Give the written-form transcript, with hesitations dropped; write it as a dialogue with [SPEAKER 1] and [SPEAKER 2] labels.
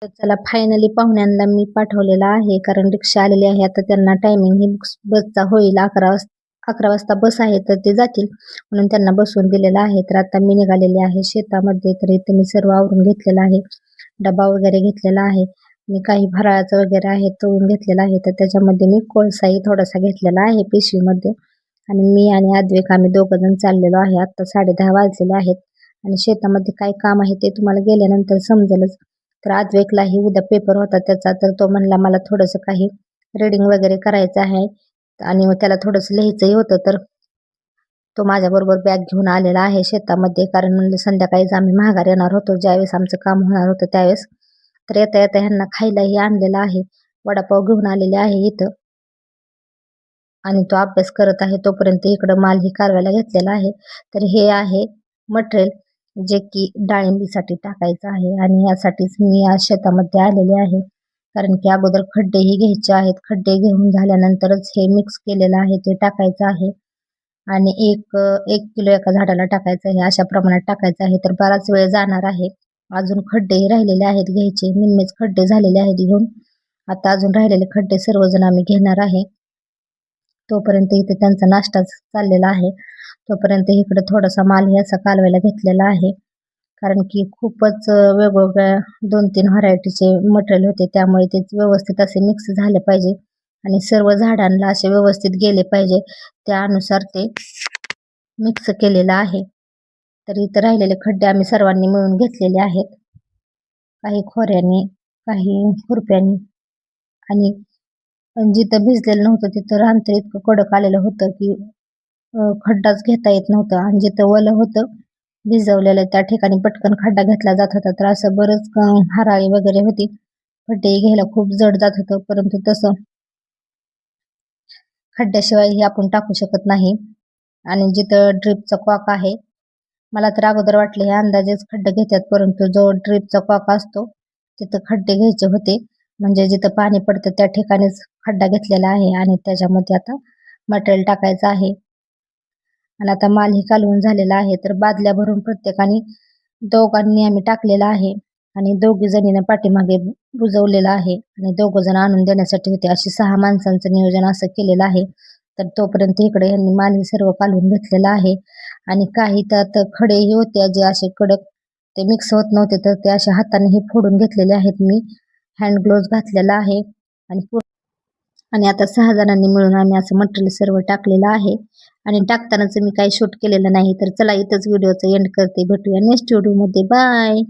[SPEAKER 1] तर चला फायनली पाहुण्यांना मी पाठवलेला आहे, कारण रिक्षा आलेली आहे. आता त्यांना टायमिंग ही बसचा होईल 11 वाजता बस आहे, तर ते जातील म्हणून त्यांना बसवून दिलेलं आहे. तर आता मी निघालेले आहे शेतामध्ये. तर इथे मी सर्व आवरून घेतलेलं आहे, डबा वगैरे घेतलेला आहे आणि काही फराळाचं वगैरे आहे तळून घेतलेलं आहे. तर त्याच्यामध्ये मी कोळसाही थोडासा घेतलेला आहे पिशवीमध्ये. आणि मी आणि अद्विक आम्ही दोघं जण चाललेलो आहे. आता 10:30 वाजलेले आहेत आणि शेतामध्ये काय काम आहे ते तुम्हाला गेल्यानंतर समजेलच. तर अद्वैकलाही उद्या पेपर होता त्याचा, तर तो म्हणला मला थोडंसं काही रीडिंग वगैरे करायचं आहे आणि त्याला थोडंसं लिहायचंही होतं. तर तो माझ्याबरोबर बॅग घेऊन आलेला आहे शेतामध्ये, कारण म्हणजे संध्याकाळीच आम्ही माघार येणार होतो ज्यावेळेस आमचं काम होणार होतं त्यावेळेस. तर येता येता ह्यांना खायलाही आणलेला आहे, वडापाव घेऊन आलेले आहे इथं आणि तो अभ्यास करत आहे. तोपर्यंत इकडं मालही कारवायला घेतलेला आहे. तर हे आहे मटेरियल जे की डाळिंबीसाठी टाकायचं आहे आणि यासाठीच मी आज शेतामध्ये आलेले आहे, कारण की अगोदर खड्डेही घ्यायचे आहेत. खड्डे घेऊन झाल्यानंतरच हे मिक्स केलेलं आहे ते टाकायचं आहे आणि एक 1 किलो एका झाडाला टाकायचं आहे, अशा प्रमाणात टाकायचं आहे. तर बराच वेळ जाणार आहे. अजून खड्डेही राहिलेले आहेत घ्यायचे, निम्मेच खड्डे झालेले आहेत घेऊन. आता अजून राहिलेले खड्डे सर्वजण आम्ही घेणार आहे. तोपर्यंत इथे त्यांचा नाश्ता चाललेला आहे. तोपर्यंत इकडे थोडासा मालही असा कालवायला घेतलेला आहे, कारण की खूपच वेगवेगळ्या 2-3 व्हरायटीचे मटेरियल होते, त्यामुळे ते व्यवस्थित असे मिक्स झाले पाहिजे आणि सर्व झाडांना असे व्यवस्थित गेले पाहिजे, त्यानुसार ते मिक्स केलेलं आहे. तर इथं राहिलेले खड्डे आम्ही सर्वांनी मिळून घेतलेले आहेत, काही खोऱ्याने, काही खुरप्याने. आणि जिथं भिजलेलं नव्हतं तिथं रान तर इतकं कडक आलेलं होतं की खड्डाच घेता येत नव्हता आणि जिथं ओलं होतं भिजवलेलं त्या ठिकाणी पटकन खड्डा घेतला जात होता. तर असं बरंच हराळी वगैरे होती, खड्डे घ्यायला खूप जड जात होतं, परंतु तसं खड्ड्याशिवायही आपण टाकू शकत नाही. आणि जिथं ड्रिपचा कॉक आहे, मला तर अगोदर वाटलं हे अंदाजेच खड्डे घेतात, परंतु जो ड्रिपचा कॉक असतो तिथं खड्डे घ्यायचे होते, म्हणजे जिथं पाणी पडतं त्या ठिकाणीच खड्डा घेतलेला आहे आणि त्याच्यामध्ये आता मटेरियल टाकायचं आहे. आणि आता मालही कालवून झालेला आहे. तर बादल्या भरून प्रत्येकाने दोघांनी आम्ही टाकलेला आहे आणि 2 जणीनं पाठीमागे बुजवलेलं आहे आणि 2 जण आणून देण्यासाठी होते. अशी 6 माणसांचं नियोजन असं केलेलं आहे. तर तोपर्यंत इकडे यांनी मालही सर्व कालवून घेतलेलं आहे आणि काही त्यात खडेही होते जे असे कडक ते मिक्स होत नव्हते, तर ते अशा हातानेही फोडून घेतलेले आहेत. मी हँड ग्लोव्ज घातलेला आहे आणि आता 6 जणांनी मिळून आम्ही असं मटेरियल सर्व टाकलेलं आहे आणि टाकतानाच मी काही शूट केलेलं नाही. तर चला इथंच व्हिडिओचं एंड करते. भेटूया नेक्स्ट व्हिडिओमध्ये. बाय.